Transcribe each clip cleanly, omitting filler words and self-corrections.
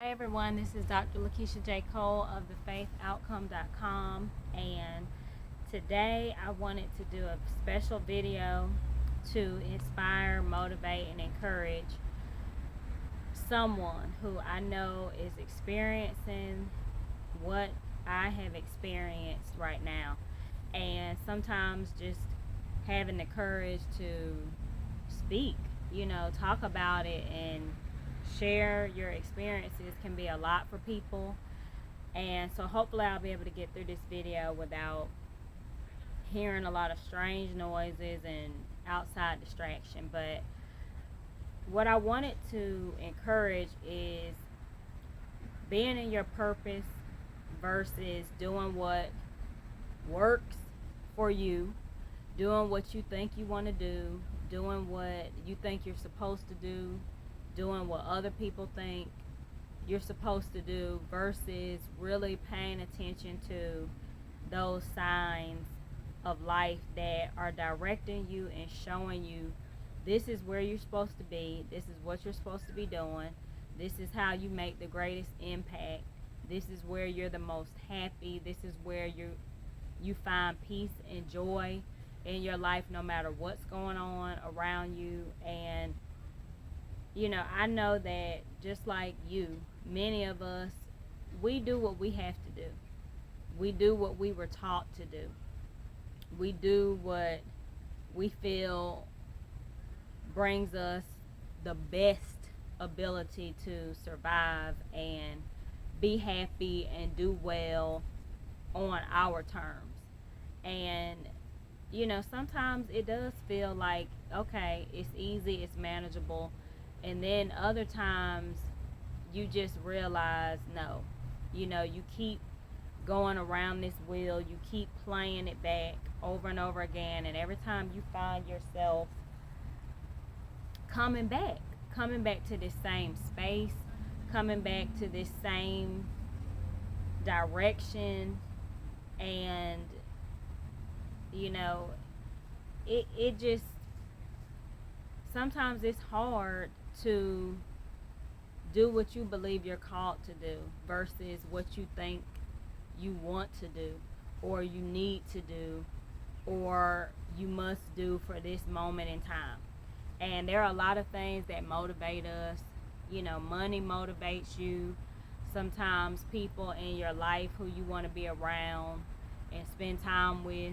Hi everyone, this is Dr. Lakeisha J. Cole of thefaithoutcome.com, and today I wanted to do a special video to inspire, motivate, and encourage someone who I know is experiencing what I have experienced right now, and sometimes just having the courage to speak, talk about it and share your experiences can be a lot for people. And so hopefully I'll be able to get through this video without hearing a lot of strange noises and outside distraction. But what I wanted to encourage is being in your purpose versus doing what works for you, doing what you think you want to do, doing what you think you're supposed to do, doing what other people think you're supposed to do, versus really paying attention to those signs of life that are directing you and showing you this is where you're supposed to be, this is what you're supposed to be doing, this is how you make the greatest impact, this is where you're the most happy, this is where you find peace and joy in your life no matter what's going on around you. And I know that just like you, many of us, we do what we have to do. We do what we were taught to do. We do what we feel brings us the best ability to survive and be happy and do well on our terms. And sometimes it does feel like, okay, it's easy, it's manageable. And then other times you just realize, no, you keep going around this wheel, you keep playing it back over and over again. And every time you find yourself coming back to this same space, coming back to this same direction. And it just, sometimes it's hard to do what you believe you're called to do versus what you think you want to do or you need to do or you must do for this moment in time. And there are a lot of things that motivate us. Money motivates you. Sometimes people in your life who you want to be around and spend time with,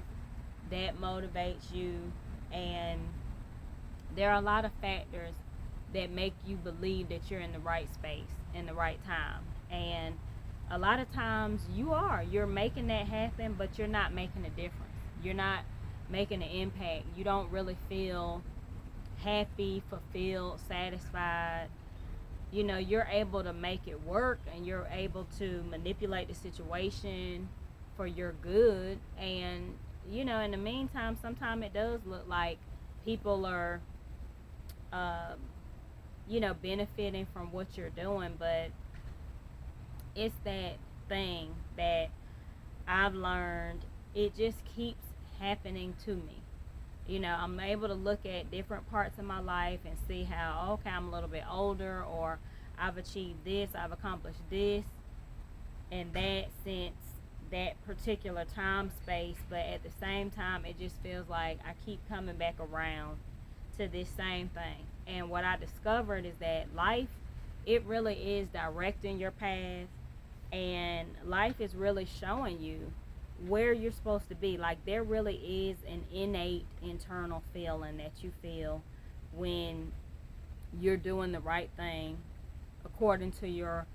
that motivates you. And there are a lot of factors that make you believe that you're in the right space in the right time. And a lot of times you're making that happen, but you're not making a difference. You're not making an impact. You don't really feel happy, fulfilled, satisfied. You're able to make it work and you're able to manipulate the situation for your good. And in the meantime, sometimes it does look like people are uh, benefiting from what you're doing. But it's that thing that I've learned, it just keeps happening to me. I'm able to look at different parts of my life and see how, okay, I'm a little bit older, or I've achieved this, I've accomplished this, and that since that particular time space. But at the same time, it just feels like I keep coming back around to this same thing. And what I discovered is that life, it really is directing your path, and life is really showing you where you're supposed to be. Like, there really is an innate internal feeling that you feel when you're doing the right thing according to your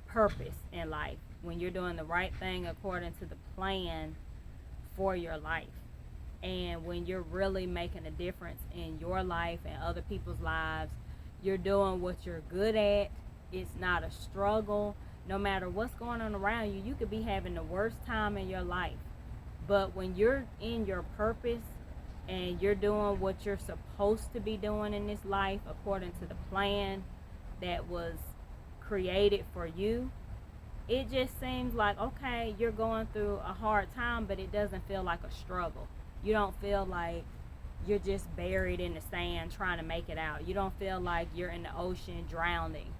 purpose in life, when you're doing the right thing according to the plan for your life, and when you're really making a difference in your life and other people's lives. You're doing what you're good at. It's not a struggle. No matter what's going on around you, you could be having the worst time in your life. But when you're in your purpose and you're doing what you're supposed to be doing in this life according to the plan that was created for you, it just seems like, okay, you're going through a hard time, but it doesn't feel like a struggle. You don't feel like you're just buried in the sand trying to make it out. You don't feel like you're in the ocean drowning.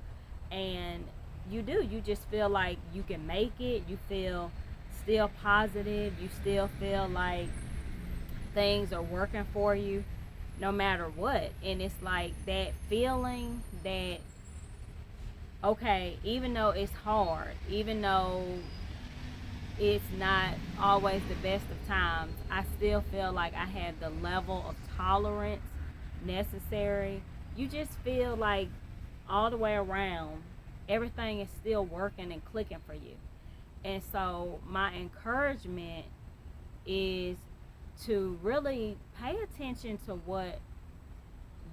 And you do. You just feel like you can make it. You feel still positive. You still feel like things are working for you no matter what. And it's like that feeling that, okay, even though it's hard, even though it's not always the best of times, I still feel like I have the level of tolerance necessary. You just feel like all the way around, everything is still working and clicking for you. And so, my encouragement is to really pay attention to what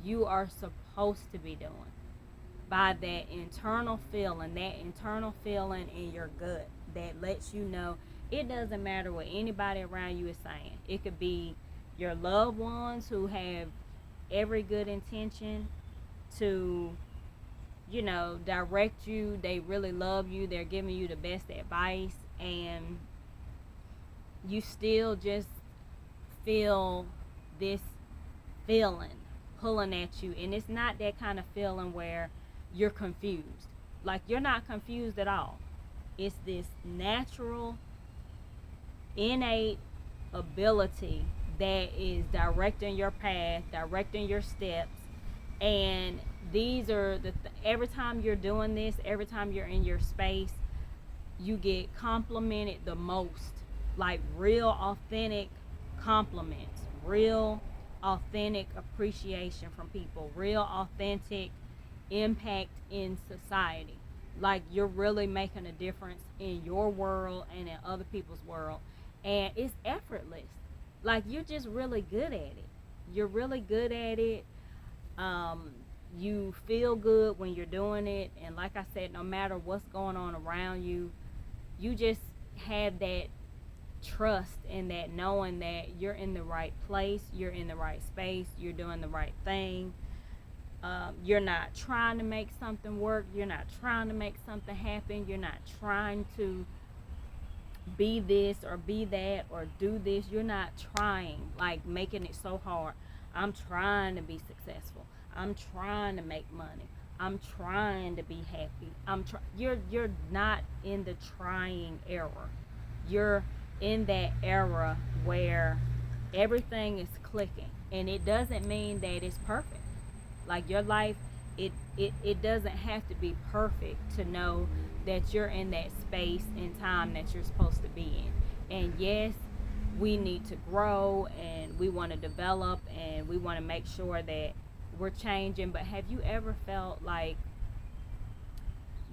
you are supposed to be doing by that internal feeling in your gut that lets you know it doesn't matter what anybody around you is saying. It could be your loved ones who have every good intention to, direct you. They really love you. They're giving you the best advice, and you still just feel this feeling pulling at you. And it's not that kind of feeling where you're confused. Like, you're not confused at all. It's this natural, innate ability that is directing your path, directing your steps. And these are every time you're doing this, every time you're in your space, you get complimented the most. Like, real authentic compliments, real authentic appreciation from people, real authentic impact in society. Like, you're really making a difference in your world and in other people's world. And it's effortless. Like, you're just really good at it. You're really good at it. Um, you feel good when you're doing it. And like I said, no matter what's going on around you, you just have that trust and that knowing that you're in the right place, you're in the right space, you're doing the right thing. You're not trying to make something work. You're not trying to make something happen. You're not trying to be this or be that or do this. You're not trying, like, making it so hard. I'm trying to be successful. I'm trying to make money. I'm trying to be happy. You're not in the trying era. You're in that era where everything is clicking, and it doesn't mean that it's perfect. Like, your life, it doesn't have to be perfect to know that you're in that space and time that you're supposed to be in. And yes, we need to grow, and we want to develop, and we want to make sure that we're changing. But have you ever felt like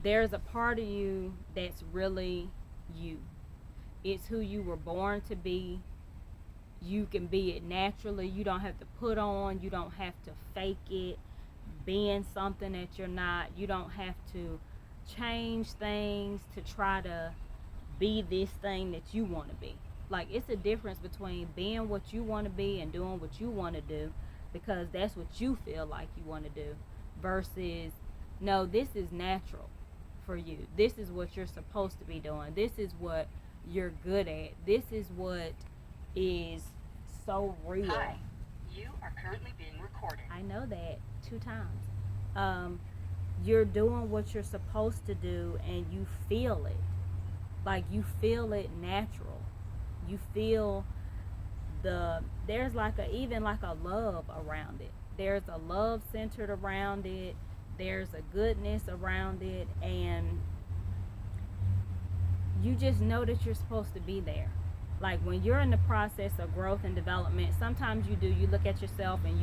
there's a part of you that's really you? It's who you were born to be. You can be it naturally. You don't have to put on, you don't have to fake it, being something that you're not. You don't have to change things to try to be this thing that you want to be. Like, it's a difference between being what you want to be and doing what you want to do because that's what you feel like you want to do, versus, no, this is natural for you. This is what you're supposed to be doing. This is what you're good at. This is what is so real. Hi, you are currently being recorded. I know that 2 times. You're doing what you're supposed to do, and you feel it. Like, you feel it natural. You feel there's like even like a love around it. There's a love centered around it. There's a goodness around it, and you just know that you're supposed to be there. Like, when you're in the process of growth and development, sometimes you look at yourself and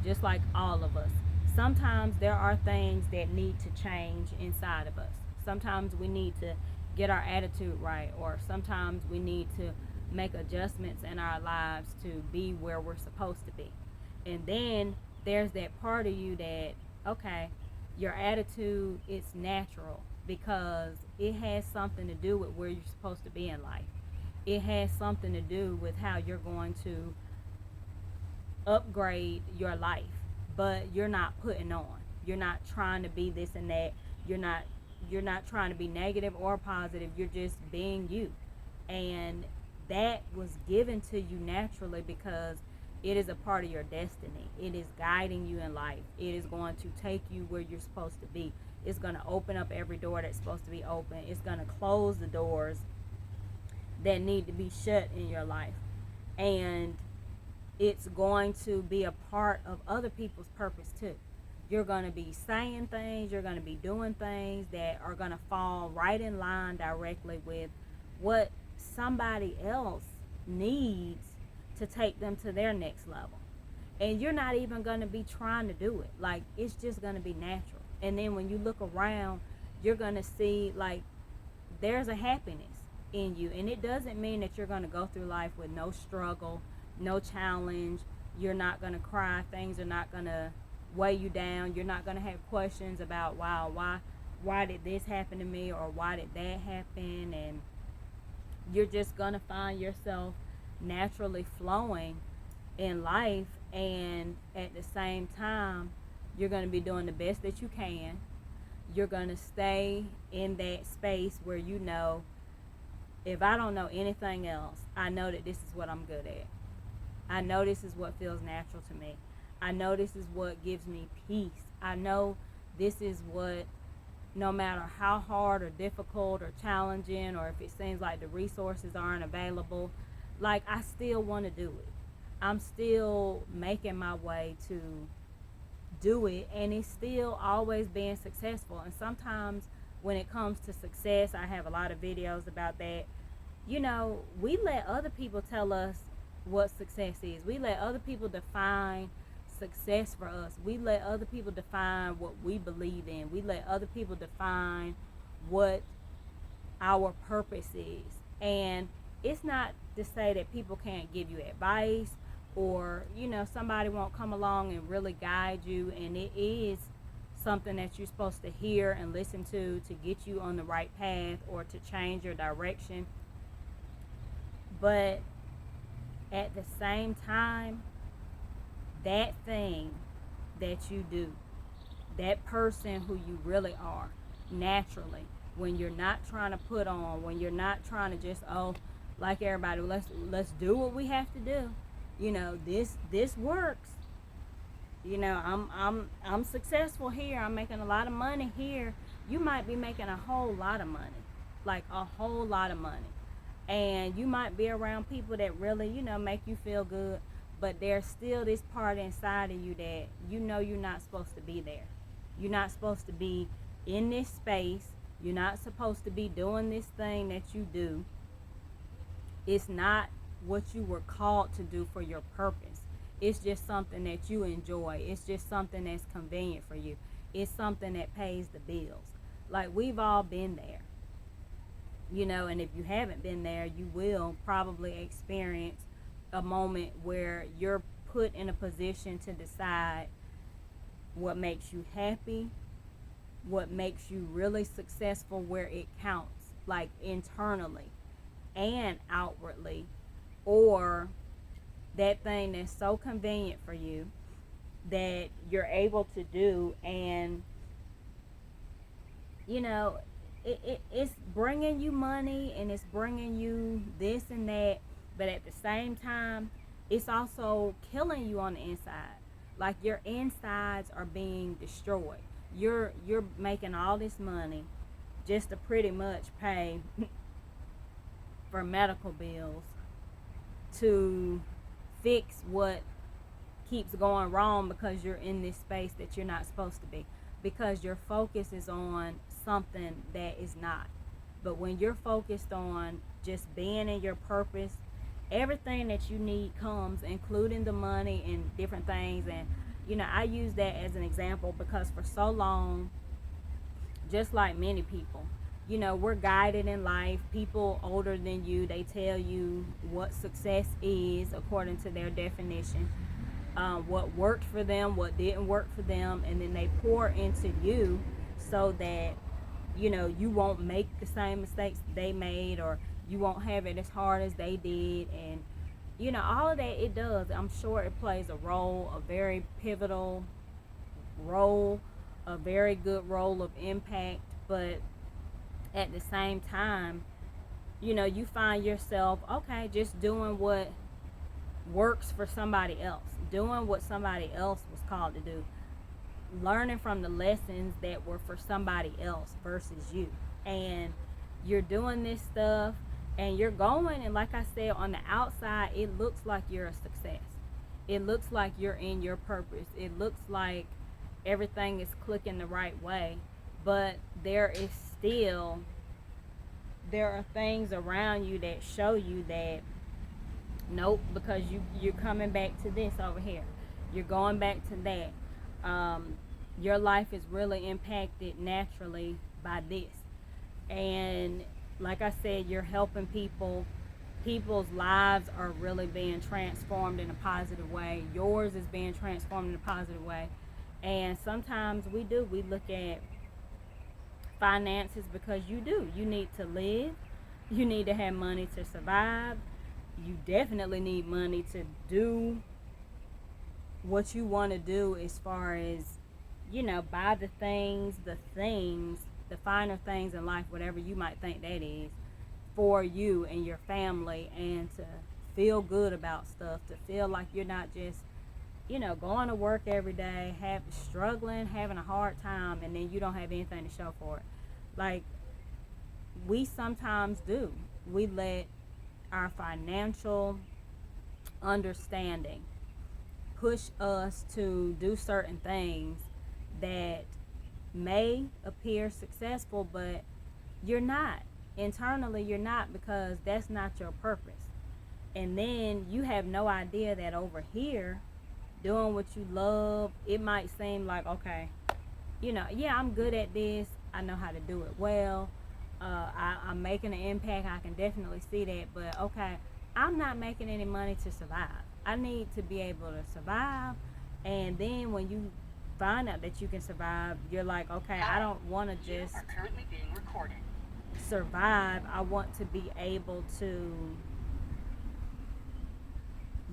just like all of us, sometimes there are things that need to change inside of us. Sometimes we need to get our attitude right, or sometimes we need to make adjustments in our lives to be where we're supposed to be. And then there's that part of you that, okay, your attitude is natural because it has something to do with where you're supposed to be in life. It has something to do with how you're going to upgrade your life, but you're not putting on. You're not trying to be this and that. You're not trying to be negative or positive. You're just being you. And that was given to you naturally because it is a part of your destiny. It is guiding you in life. It is going to take you where you're supposed to be. It's going to open up every door that's supposed to be open. It's going to close the doors that need to be shut in your life. And it's going to be a part of other people's purpose too. You're going to be saying things, you're going to be doing things that are going to fall right in line directly with what somebody else needs to take them to their next level. And you're not even going to be trying to do it. Like, it's just going to be natural. And then when you look around, you're going to see, like, there's a happiness in you. And it doesn't mean that you're going to go through life with no struggle, no challenge. You're not going to cry. Things are not going to weigh you down. You're not going to have questions about, wow, why did this happen to me, or why did that happen? And you're just going to find yourself naturally flowing in life, and at the same time you're going to be doing the best that you can. You're going to stay in that space where, you know, if I don't know anything else, I know that this is what I'm good at. I know this is what feels natural to me. I know this is what gives me peace. I know this is what, no matter how hard or difficult or challenging, or if it seems like the resources aren't available, like, I still want to do it. I'm still making my way to do it, and it's still always being successful. And sometimes when it comes to success, I have a lot of videos about that. You know, we let other people tell us what success is. We let other people define success for us. We let other people define what we believe in. We let other people define what our purpose is. And it's not to say that people can't give you advice, or, you know, somebody won't come along and really guide you, and it is something that you're supposed to hear and listen to get you on the right path or to change your direction. But at the same time, that thing that you do, that person who you really are naturally, when you're not trying to put on, when you're not trying to just, oh, like everybody, let's do what we have to do. You know, this works. You know, I'm successful here. I'm making a lot of money here. You might be making a whole lot of money, like a whole lot of money. And you might be around people that really, you know, make you feel good, but there's still this part inside of you that, you know, you're not supposed to be there. You're not supposed to be in this space. You're not supposed to be doing this thing that you do. It's not what you were called to do for your purpose. It's just something that you enjoy. It's just something that's convenient for you. It's something that pays the bills. Like, we've all been there. You know, and if you haven't been there, you will probably experience a moment where you're put in a position to decide what makes you happy, what makes you really successful where it counts, like internally and outwardly, or that thing that's so convenient for you that you're able to do, and, you know, it's bringing you money and it's bringing you this and that, but at the same time, it's also killing you on the inside. Like, your insides are being destroyed. You're making all this money just to pretty much pay for medical bills, to fix what keeps going wrong, because you're in this space that you're not supposed to be, because your focus is on something that is not. But when you're focused on just being in your purpose, everything that you need comes, including the money and different things. And, you know, I use that as an example because for so long, just like many people, you know, we're guided in life. People older than you, they tell you what success is according to their definition, what worked for them, what didn't work for them, and then they pour into you so that, you know, you won't make the same mistakes they made, or you won't have it as hard as they did. And, you know, all of that, it does. I'm sure it plays a role, a very pivotal role, a very good role of impact. But at the same time, you know, you find yourself, okay, just doing what works for somebody else, doing what somebody else was called to do. learning from the lessons that were for somebody else versus you. And you're doing this stuff and you're going, and like I said, on the outside it looks like you're a success. It looks like you're in your purpose. It looks like everything is clicking the right way. But there are things around you that show you that nope, because you're coming back to this over here. You're going back to that. Your life is really impacted naturally by this. And like I said, you're helping people. People's lives are really being transformed in a positive way. Yours is being transformed in a positive way. And sometimes we look at finances because you need to live. You need to have money to survive. You definitely need money to do what you want to do, as far as, buy the finer things in life, whatever you might think that is, for you and your family, and to feel good about stuff, to feel like you're not just, going to work every day, struggling, having a hard time, and then you don't have anything to show for it. Like, we sometimes do. We let our financial understanding push us to do certain things that may appear successful, but you're not. Internally, you're not, because that's not your purpose. And then you have no idea that over here, doing what you love, it might seem like, okay, yeah, I'm good at this. I know how to do it well. I'm making an impact. I can definitely see that. But okay, I'm not making any money to survive. I need to be able to survive. And then when you find out that you can survive, you're like, okay, I don't want to You just are currently being recorded. survive. I want to be able to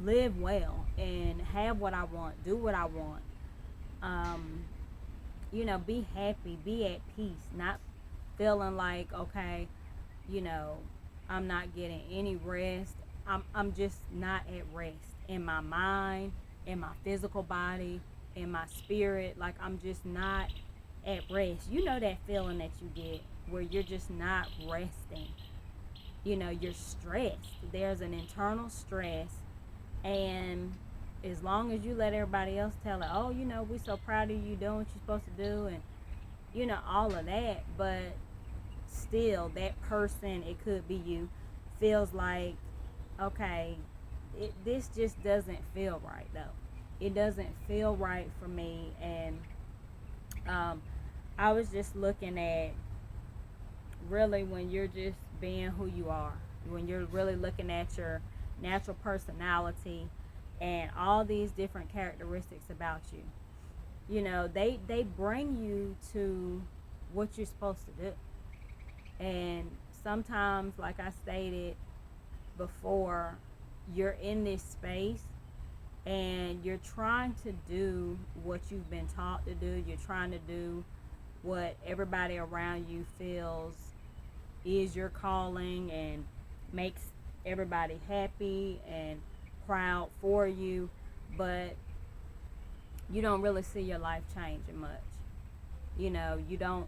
live well and have what I want, do what I want. Um, be happy, be at peace, not feeling like, okay, you know, I'm not getting any rest. I'm just not at rest in my mind, in my physical body, in my spirit. Like, I'm just not at rest. You know that feeling that you get where you're just not resting. You're stressed. There's an internal stress, and as long as you let everybody else tell it, oh, we're so proud of you doing what you're supposed to do, and all of that, but still that person, it could be you, feels like, okay, this just doesn't feel right though. It doesn't feel right for me. And um, I was just looking at, really, when you're just being who you are, when you're really looking at your natural personality and all these different characteristics about you, they bring you to what you're supposed to do. And sometimes, like I stated before, you're in this space and you're trying to do what you've been taught to do. You're trying to do what everybody around you feels is your calling and makes everybody happy and proud for you. But you don't really see your life changing much. You don't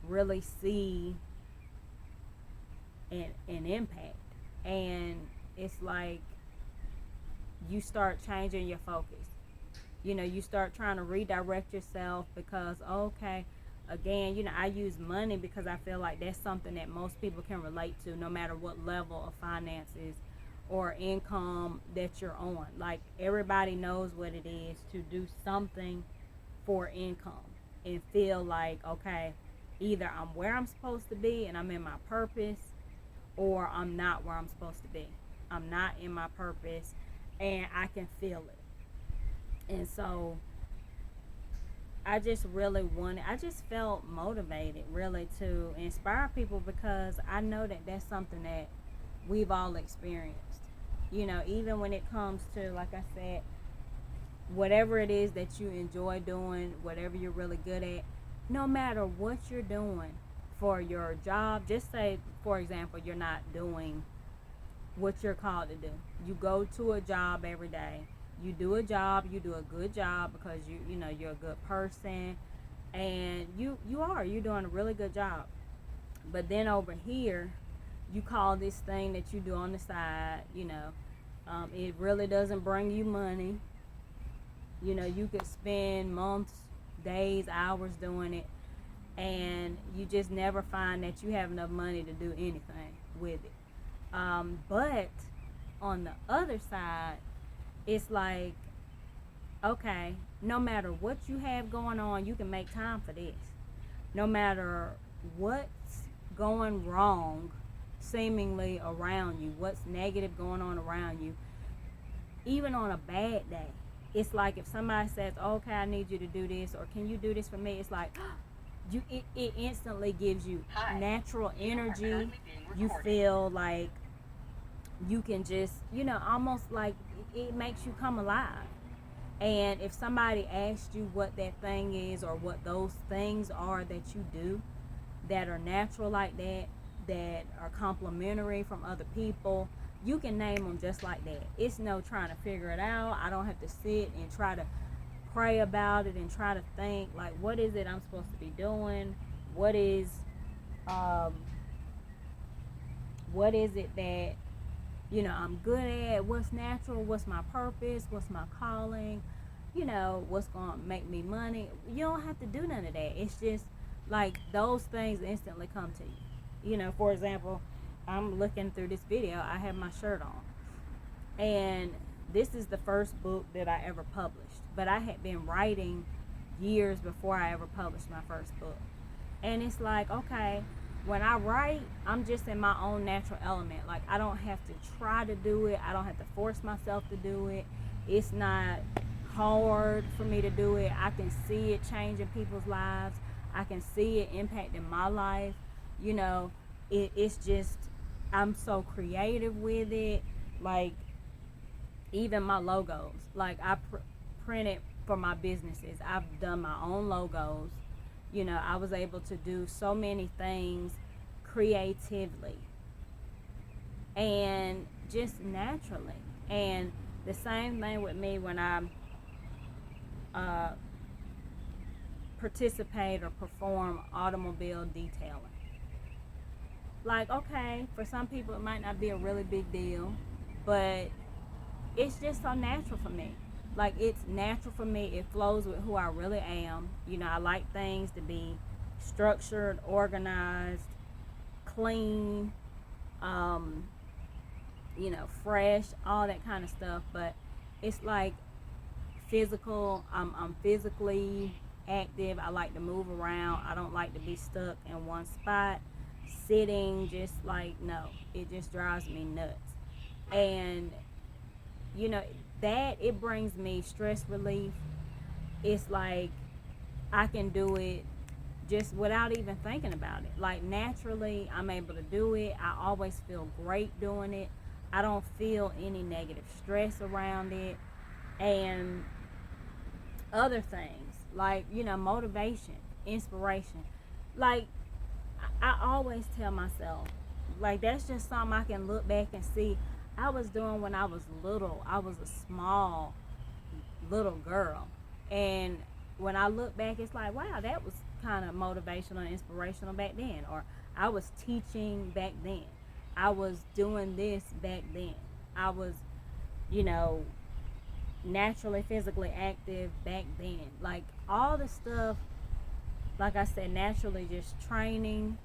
really see an impact. And it's like you start changing your focus. You start trying to redirect yourself because, okay, again, I use money because I feel like that's something that most people can relate to, no matter what level of finances or income that you're on. Like, everybody knows what it is to do something for income and feel like, okay, either I'm where I'm supposed to be and I'm in my purpose, or I'm not where I'm supposed to be. I'm not in my purpose and I can feel it. And so I just felt motivated really to inspire people, because I know that that's something that we've all experienced. Even when it comes to, like I said, whatever it is that you enjoy doing, whatever you're really good at, no matter what you're doing for your job, just say, for example, you're not doing what you're called to do. You go to a job every day, You do a job, you do a good job because you know you're a good person, and you're doing a really good job. But then over here, you call this thing that you do on the side, it really doesn't bring you money. You could spend months, days, hours doing it, and you just never find that you have enough money to do anything with it. But on the other side, it's like, okay, no matter what you have going on, you can make time for this. No matter what's going wrong seemingly around you, what's negative going on around you, even on a bad day, it's like if somebody says, okay, I need you to do this, or can you do this for me, it's like it instantly gives you Hi, natural you are energy. currently being You recorded. feel like you can just, almost like it makes you come alive. And if somebody asks you what that thing is, or what those things are that you do that are natural like that, that are complimentary from other people, you can name them just like that. It's no trying to figure it out. I don't have to sit and try to pray about it and try to think like, what is it I'm supposed to be doing? What is um what is it that I'm good at? What's natural? What's my purpose? What's my calling? What's going to make me money? You don't have to do none of that. It's just like those things instantly come to you. For example, I'm looking through this video. I have my shirt on. And this is the first book that I ever published. But I had been writing years before I ever published my first book. And it's like, okay, when I write, I'm just in my own natural element. Like, I don't have to try to do it. I don't have to force myself to do it. It's not hard for me to do it. I can see it changing people's lives. I can see it impacting my life. It's just, I'm so creative with it. Like, even my logos. Like, I printed for my businesses. I've done my own logos. I was able to do so many things creatively and just naturally. And the same thing with me when I uh, participate or perform automobile detailing. Like, okay, for some people it might not be a really big deal, but it's just so natural for me. Like, it's natural for me. It flows with who I really am. I like things to be structured, organized, clean, um, fresh, all that kind of stuff. But it's like physical. I'm physically active. I like to move around. I don't like to be stuck in one spot. Sitting, just like, no, it just drives me nuts. And you know that it brings me stress relief. It's like I can do it just without even thinking about it. Like, naturally, I'm able to do it. I always feel great doing it. I don't feel any negative stress around it. And other things like, motivation, inspiration. Like, I always tell myself, like, that's just something I can look back and see I was doing when I was little. I was a small little girl. And when I look back, it's like, wow, that was kind of motivational and inspirational back then. Or I was teaching back then. I was doing this back then. I was, you know, naturally physically active back then. Like, all the stuff, like I said, naturally just training,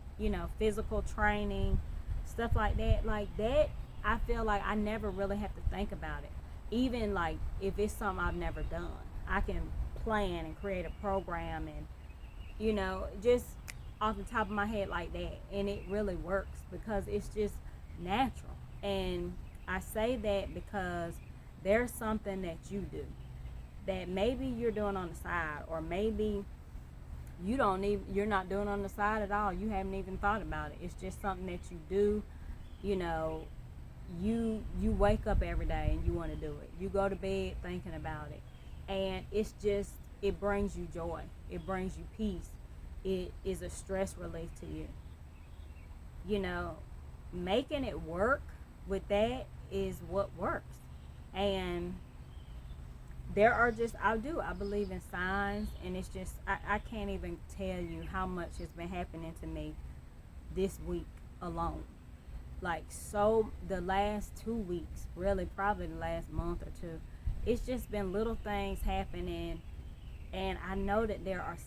physical training, stuff like that. Like that, I feel like I never really have to think about it. Even like if it's something I've never done, I can plan and create a program and, just off the top of my head like that. And it really works because it's just natural. And I say that because there's something that you do that maybe you're doing on the side, or maybe you're not doing on the side at all. You haven't even thought about it. It's just something that you do. you know you wake up every day and you want to do it. You go to bed thinking about it, and it brings you joy, it brings you peace, it is a stress relief to you. you know Making it work with that is what works. And there are just, I believe in signs, and it's just, I can't even tell you how much has been happening to me this week alone. Like, so the last 2 weeks, really probably the last month or two, it's just been little things happening, and I know that there are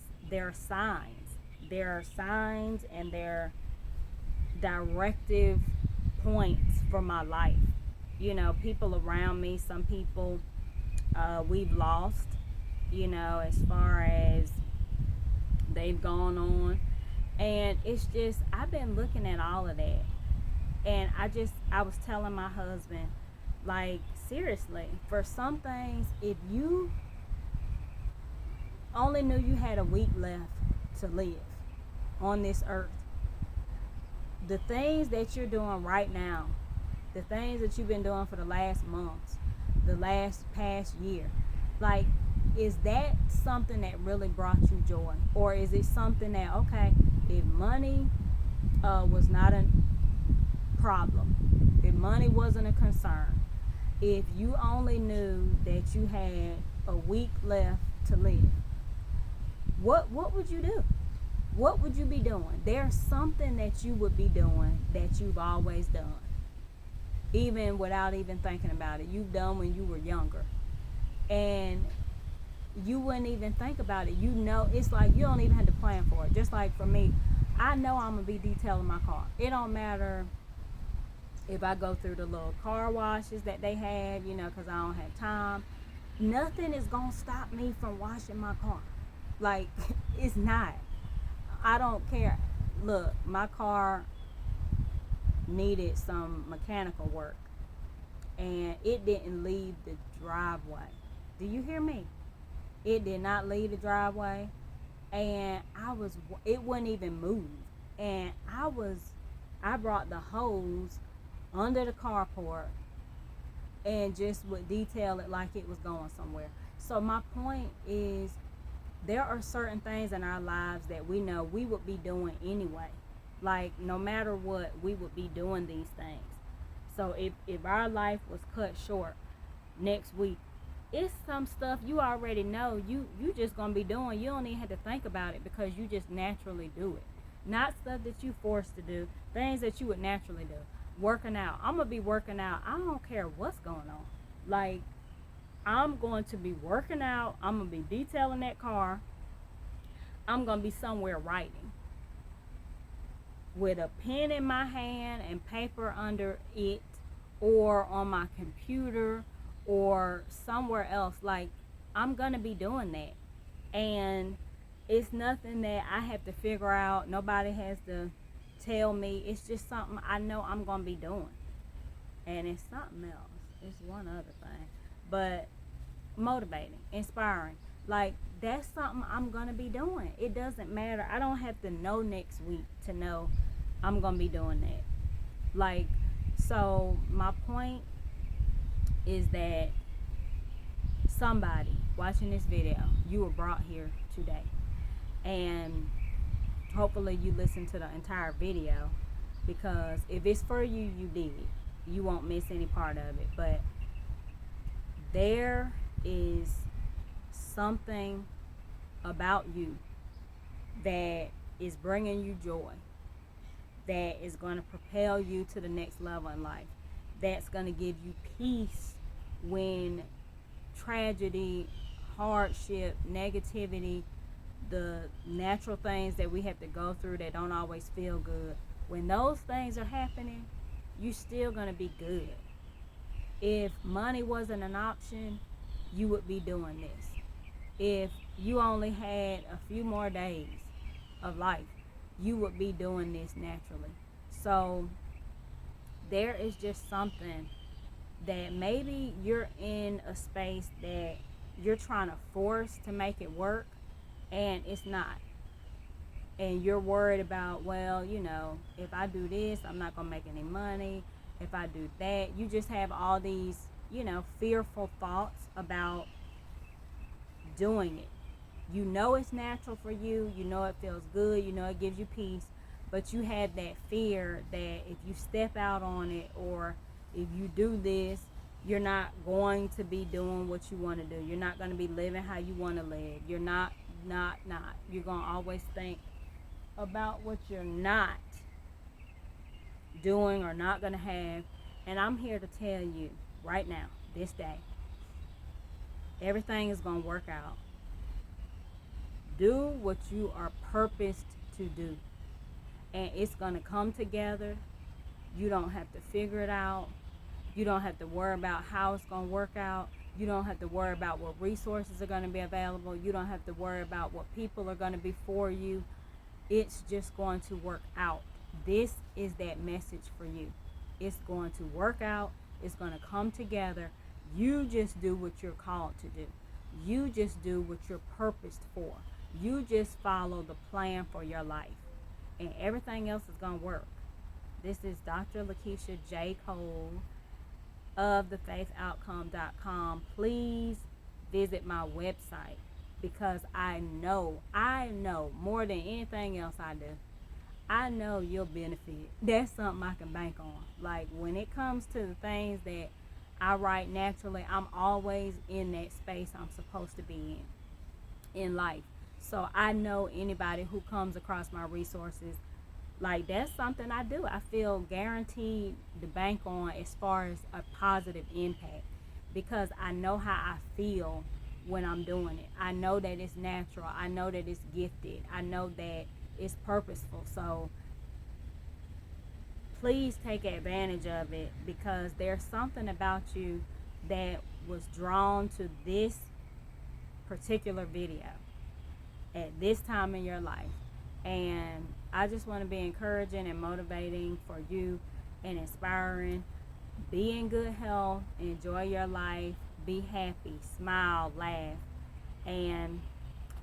signs. There are signs, and there are directive points for my life. You know, people around me, some people we've lost, you know, as far as they've gone on. And it's just, I've been looking at all of that. And I was telling my husband, like, seriously, for some things, if you only knew you had a week left to live on this earth, the things that you're doing right now, the things that you've been doing for the last months, the last past year, like, is that something that really brought you joy? Or is it something that, okay, if money was not a problem, if money wasn't a concern, if you only knew that you had a week left to live, what would you do? What would you be doing? There's something that you would be doing that you've always done, even without even thinking about it. You've done when you were younger, and you wouldn't even think about it. You know, it's like you don't even have to plan for it. Just like for me, I know I'm gonna be detailing my car. It don't matter if I go through the little car washes that they have, you know, because I don't have time. Nothing is gonna stop me from washing my car. Like, it's not. I don't care. Look, my car needed some mechanical work, and it didn't leave the driveway. Do you hear me? It did not leave the driveway, and it wouldn't even move. And I brought the hose under the carport and just would detail it like it was going somewhere. So my point is, there are certain things in our lives that we know we would be doing anyway. Like, no matter what, we would be doing these things. So if our life was cut short next week, it's some stuff you already know you just gonna be doing. You don't even have to think about it because you just naturally do it. Not stuff that you forced to do, things that you would naturally do. Working out. I'm gonna be working out. I don't care what's going on. Like, I'm going to be working out. I'm gonna be detailing that car. I'm gonna be somewhere writing with a pen in my hand and paper under it, or on my computer, or somewhere else. Like, I'm gonna be doing that, and it's nothing that I have to figure out. Nobody has to tell me. It's just something I know I'm gonna be doing. And it's something else. It's one other thing, but motivating, inspiring. Like, that's something I'm gonna be doing. It doesn't matter. I don't have to know next week to know I'm gonna be doing that. Like, so my point is that somebody watching this video, you were brought here today, and hopefully you listen to the entire video, because if it's for you, you did. You won't miss any part of it. But there is something about you that is bringing you joy, that is going to propel you to the next level in life, that's going to give you peace when tragedy, hardship, negativity, the natural things that we have to go through that don't always feel good, when those things are happening, you still going to be good. If money wasn't an option, you would be doing this. If you only had a few more days of life, you would be doing this naturally. So there is just something that maybe you're in a space that you're trying to force to make it work, and it's not. And you're worried about, well, you know, if I do this, I'm not going to make any money. If I do that, you just have all these, you know, fearful thoughts about doing it. You know it's natural for you. You know it feels good. You know it gives you peace. But you have that fear that if you step out on it, or if you do this, You're not going to be doing what you want to do. You're not going to be living how you want to live. You're not. You're going to always think about what you're not doing or not going to have. And I'm here to tell you right now, this day, everything is going to work out. Do what you are purposed to do, and it's going to come together. You don't have to figure it out. You don't have to worry about how it's going to work out. You don't have to worry about what resources are going to be available. You don't have to worry about what people are going to be for you. It's just going to work out. This is that message for you. It's going to work out. It's going to come together. You just do what you're called to do. You just do what you're purposed for. You just follow the plan for your life, and everything else is going to work. This is Dr. Lakeisha J. Cole of thefaithoutcome.com. Please visit my website, because I know more than anything else I do, I know you'll benefit. That's something I can bank on. Like, when it comes to the things that I write naturally, I'm always in that space I'm supposed to be in life. So I know anybody who comes across my resources, like, that's something I do. I feel guaranteed to bank on as far as a positive impact, because I know how I feel when I'm doing it. I know that it's natural. I know that it's gifted. I know that it's purposeful. So please take advantage of it, because there's something about you that was drawn to this particular video at this time in your life. And I just want to be encouraging and motivating for you and inspiring. Be in good health, enjoy your life, be happy, smile, laugh, and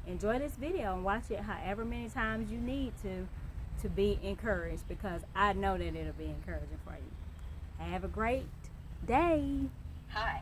enjoy this video and watch it however many times you need to be encouraged, because I know that it'll be encouraging for you. Have a great day. Hi.